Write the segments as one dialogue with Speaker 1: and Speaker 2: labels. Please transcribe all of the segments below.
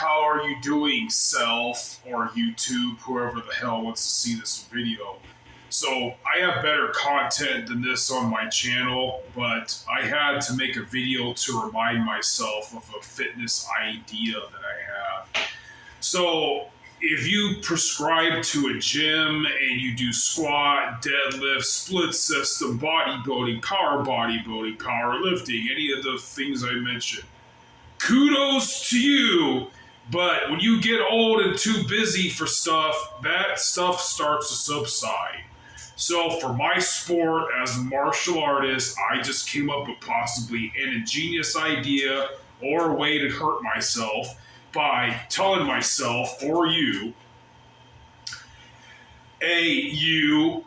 Speaker 1: how are you doing, self, or YouTube, whoever the hell wants to see this video. So I have better content than this on my channel, but I had to make a video to remind myself of a fitness idea that I have. So if you prescribe to a gym and you do squat, deadlift, split system, bodybuilding, powerlifting, any of the things I mentioned, kudos to you. But when you get old and too busy for stuff, that stuff starts to subside. So for my sport as a martial artist, I just came up with possibly an ingenious idea or a way to hurt myself by telling myself, or you, you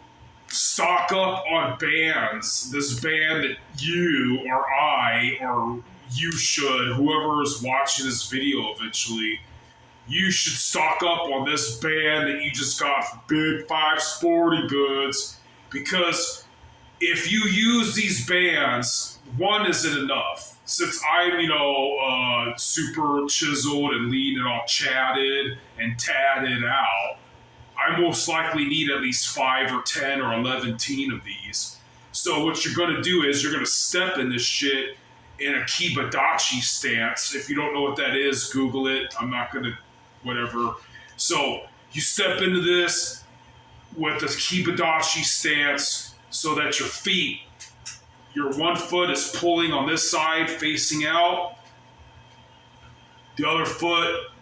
Speaker 1: stock up on bands. This band that you or I or you should, whoever is watching this video eventually, you should stock up on this band that you just got from Big Five Sporting Goods, because if you use these bands, one isn't enough. Since I'm, super chiseled and lean and all chatted and tatted out, I most likely need at least 5 or 10 or 11 of these. So what you're going to do is you're going to step in this shit in a kiba dachi stance. If you don't know what that is, Google it. I'm not going to, whatever. So you step into this with this kiba dachi stance so that your one foot is pulling on this side, facing out. The other foot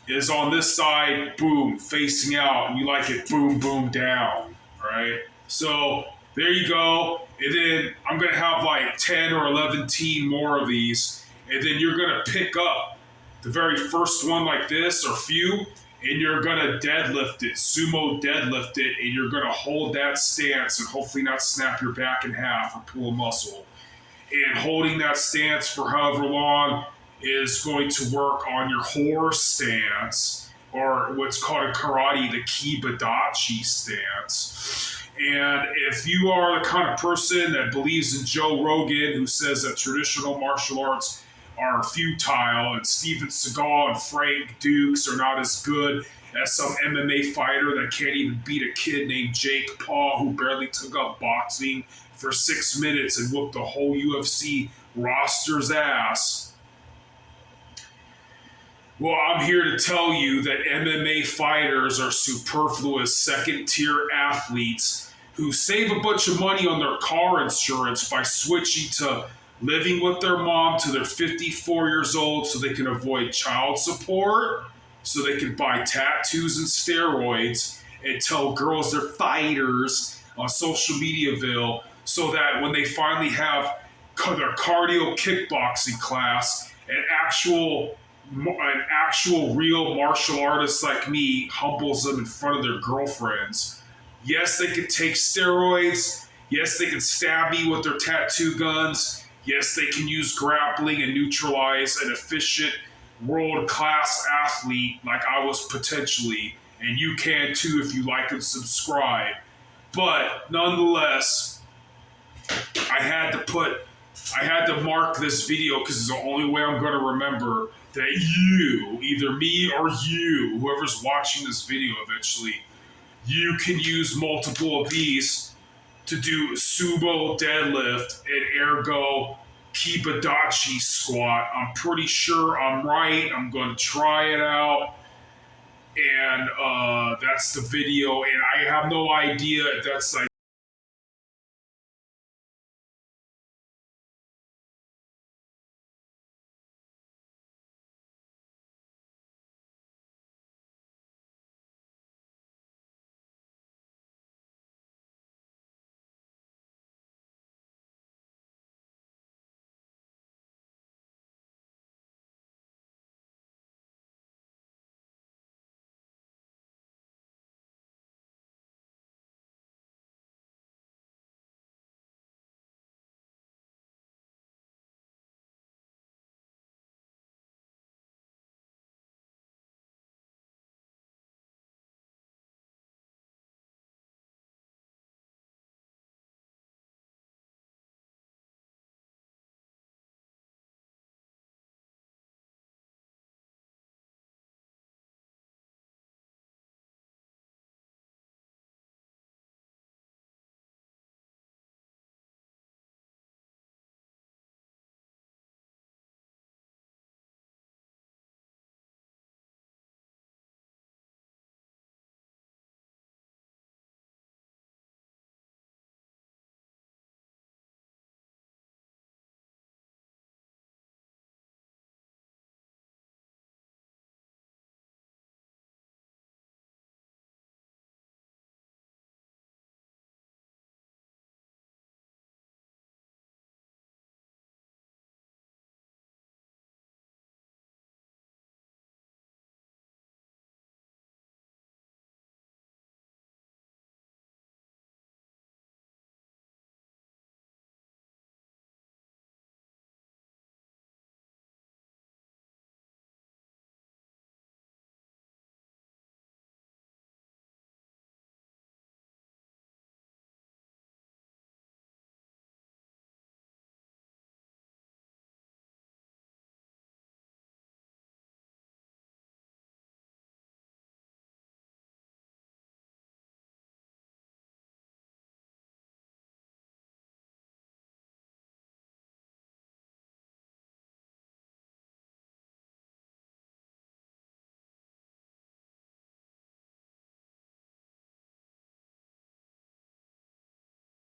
Speaker 1: is on this side, boom, facing out. And you like it, boom, boom, down, right? So there you go. And then I'm going to have like 10 or 11 more of these. And then you're going to pick up the very first one like this, or few, and you're going to deadlift it, sumo deadlift it, and you're going to hold that stance and hopefully not snap your back in half or pull a muscle. And holding that stance for however long is going to work on your horse stance, or what's called in karate, the kiba dachi stance. And if you are the kind of person that believes in Joe Rogan, who says that traditional martial arts are futile, and Steven Seagal and Frank Dukes are not as good as some MMA fighter that can't even beat a kid named Jake Paul, who barely took up boxing for 6 minutes and whooped the whole UFC roster's ass. Well, I'm here to tell you that MMA fighters are superfluous second-tier athletes who save a bunch of money on their car insurance by switching to living with their mom till they're 54 years old so they can avoid child support, so they can buy tattoos and steroids, and tell girls they're fighters on social mediaville, so that when they finally have their cardio kickboxing class, an actual real martial artist like me humbles them in front of their girlfriends. Yes, they can take steroids. Yes, they can stab me with their tattoo guns. Yes, they can use grappling and neutralize an efficient world-class athlete like I was potentially, and you can too if you like and subscribe. But nonetheless, I had to mark this video because it's the only way I'm going to remember that you, either me or you, whoever's watching this video eventually, you can use multiple of these to do sumo deadlift and ergo kiba dachi squat. I'm pretty sure I'm right. I'm going to try it out. And that's the video. And I have no idea if that's like